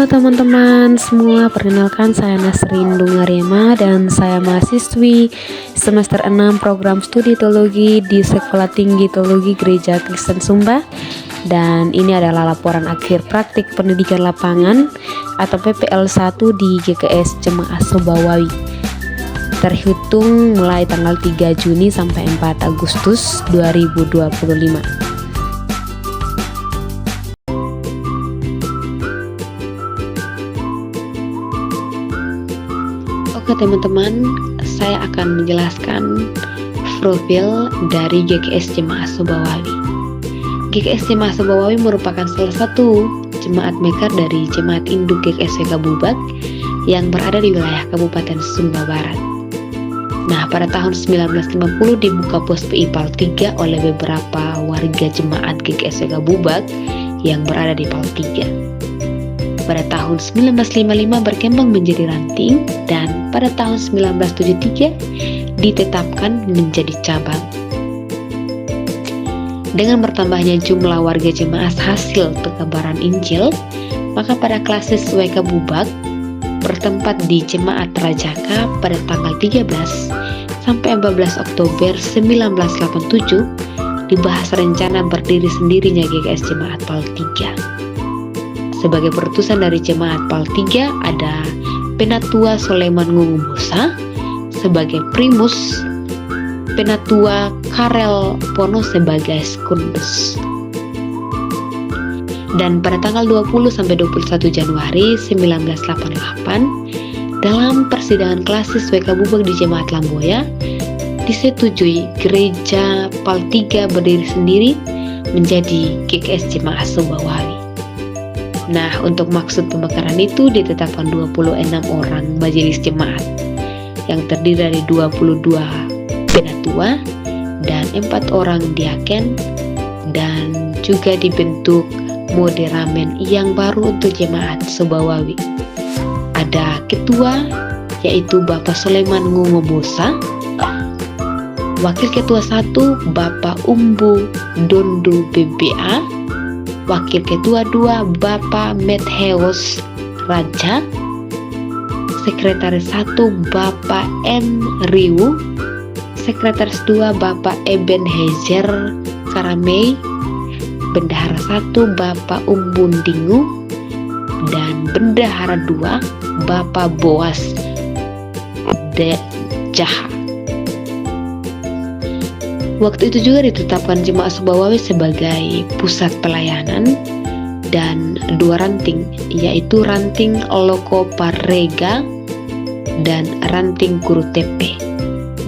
Halo teman-teman semua, perkenalkan saya Nasrin Dungarema dan saya mahasiswi semester 6 program studi teologi di Sekolah Tinggi Teologi Gereja Kristen Sumba. Dan ini adalah laporan akhir praktik pendidikan lapangan atau PPL 1 di GKS Jemaat Sobawawi, terhitung mulai tanggal 3 Juni sampai 4 Agustus 2025. Oke teman-teman, saya akan menjelaskan profil dari GKS Jemaat Sobawawi. GKS Jemaat Sobawawi merupakan salah satu jemaat mekar dari Jemaat Induk GKS WK Bubak yang berada di wilayah Kabupaten Sumba Barat. Nah, pada tahun 1950 dibuka pos PI PAL 3 oleh beberapa warga jemaat GKS WK Bubak yang berada di PAL 3. Pada tahun 1955 berkembang menjadi ranting dan pada tahun 1973 ditetapkan menjadi cabang. Dengan bertambahnya jumlah warga jemaat hasil pekabaran Injil, maka pada klasis WK Bubak bertempat di Jemaat Rajaka pada tanggal 13 sampai 14 Oktober 1987 dibahas rencana berdiri sendirinya GKS Jemaat PAL 3. Sebagai perutusan dari Jemaat PAL 3 ada Penatua Soleman Ngungumusa, sebagai primus Penatua Karel Pono sebagai sekundus. Dan pada tanggal 20 sampai 21 Januari 1988 dalam persidangan klasis WK Bubak di Jemaat Lamboya disetujui gereja PAL 3 berdiri sendiri menjadi GKS Jemaat Sobawawi. Nah, untuk maksud pemekaran itu ditetapkan 26 orang majelis jemaat yang terdiri dari 22 penatua dan 4 orang diaken, dan juga dibentuk moderamen yang baru untuk jemaat Sobawawi. Ada ketua yaitu Bapak Soleman Ngungumusa, wakil ketua 1 Bapak Umbu Dondu BBA, wakil ketua 2 Bapak Metheos Raja, sekretaris 1 Bapak M. Riwu, sekretaris 2 Bapak Eben Hezer Karamei, bendahara 1 Bapak Umbundingu, dan bendahara 2 Bapak Boas De Jaha. Waktu itu juga ditetapkan Jemaat Sobawawi sebagai pusat pelayanan dan 2 ranting, yaitu ranting Loko Parega dan ranting Kurutepe.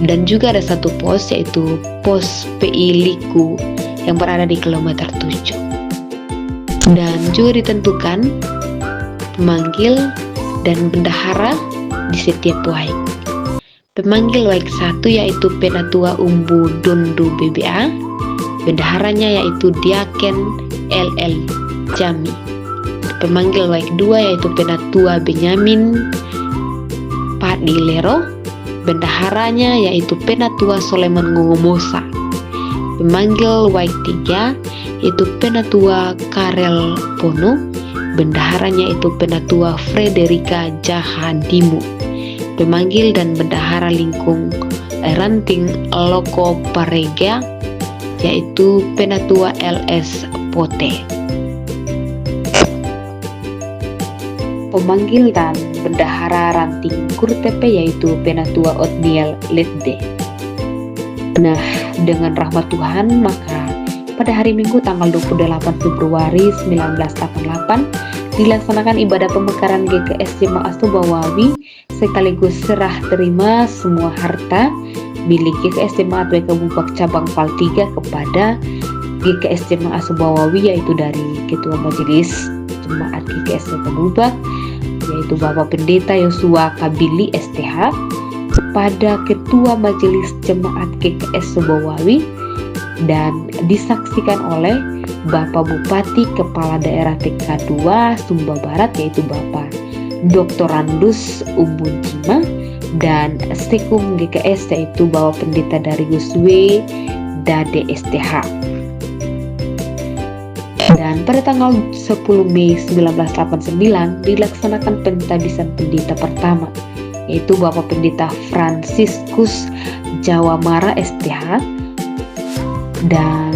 Dan juga ada 1 pos yaitu pos PI Liku yang berada di kilometer 7. Dan juga ditentukan pemanggil dan bendahara di setiap waik. Pemanggil waik 1 yaitu Penatua Umbu Dondu BBA, bendaharanya yaitu Diaken LL Jami. Pemanggil waik 2 yaitu Penatua Benyamin Padilero, bendaharanya yaitu Penatua Soleman Ngungumusa. Pemanggil waik 3 yaitu Penatua Karel Pono, bendaharanya yaitu Penatua Frederika Jahadimu. Pemanggil dan bendahara lingkung ranting Loko Parega yaitu Penatua LS Pote. Pemanggil dan bendahara ranting Kurtepe yaitu Penatua Otniel Letde. Nah, dengan rahmat Tuhan maka pada hari Minggu tanggal 28 Februari 1988 dilaksanakan ibadah pemekaran GKS Jemaat Sobawawi sekaligus serah terima semua harta milik GKS Jemaat WK Bubak cabang PAL 3 kepada GKS Jemaat Sobawawi, yaitu dari Ketua Majelis Jemaat GKS WK Bubak yaitu Bapak Pendeta Yosua Kabili STH, kepada Ketua Majelis Jemaat GKS Sobawawi, dan disaksikan oleh Bapak Bupati Kepala Daerah TK2 Sumba Barat yaitu Bapak Dr. Randus Umbunjima, dan Sekum GKS yaitu Bapak Pendeta Darius W. Dade STH. Dan pada tanggal 10 Mei 1989 dilaksanakan pentabisan pendeta pertama, yaitu Bapak Pendeta Fransiskus Jawamara STH. Dan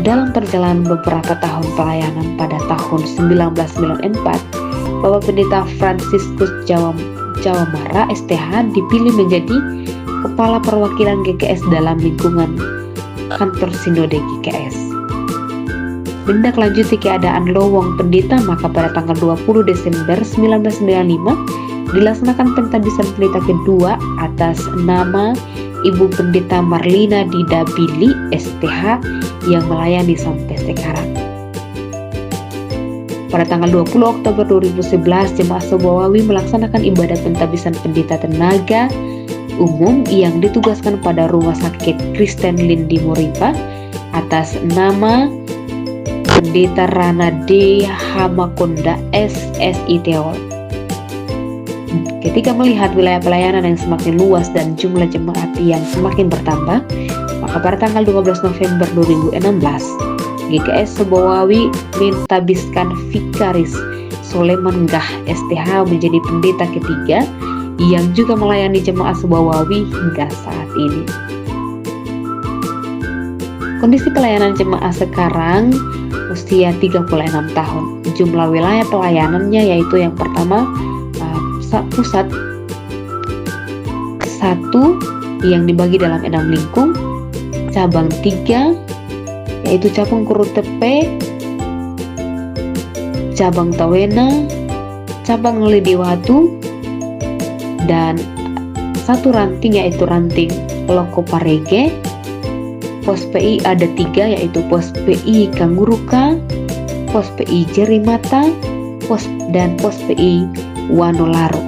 dalam perjalanan beberapa tahun pelayanan pada tahun 1994, Bapak Pendeta Fransiskus Jawamara STH dipilih menjadi Kepala Perwakilan GKS dalam lingkungan kantor Sinode GKS. Menindaklanjuti keadaan lowong pendeta, maka pada tanggal 20 Desember 1995 dilaksanakan pentabisan pendeta kedua atas nama Ibu Pendeta Marlina Dida Billy STH yang melayani sampai sekarang. Pada tanggal 20 Oktober 2011, Jemaat Sobawawi melaksanakan ibadah pentabisan pendeta tenaga umum yang ditugaskan pada Rumah Sakit Kristen Lindi Moriba atas nama Pendeta Rana D. Hamakonda SSI Teol. Ketika melihat wilayah pelayanan yang semakin luas dan jumlah jemaat yang semakin bertambah, maka pada tanggal 12 November 2016, GKS Sobawawi mentabiskan Vikaris Soleman Gah STH menjadi pendeta ketiga yang juga melayani jemaat Sobawawi hingga saat ini. Kondisi pelayanan jemaat sekarang usia 36 tahun. Jumlah wilayah pelayanannya yaitu yang pertama pusat 1 yang dibagi dalam 6 lingkung, cabang 3 yaitu cabang Kurutepe, cabang Tawena, cabang Lidiwatu, dan satu ranting yaitu ranting Lokoparege. Pos PI ada 3 yaitu pos PI Kanguruka, pos PI Jerimata, pos PI Wanolaro.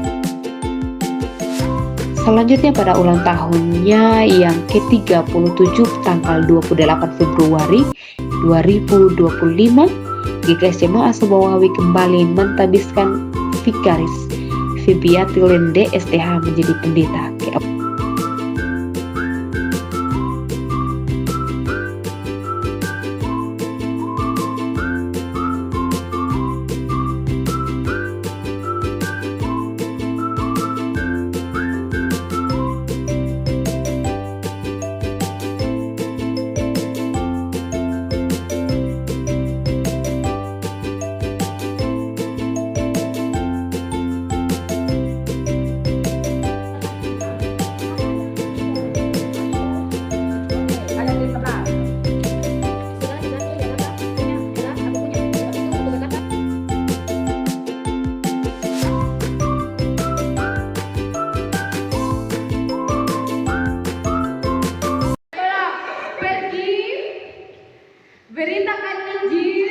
Selanjutnya pada ulang tahunnya yang ke-37 tanggal 28 Februari 2025, GKS Jemaat Sobawawi kembali mentabiskan Vikaris Fibiati Lende STH menjadi pendeta keempat. Beritakan Injil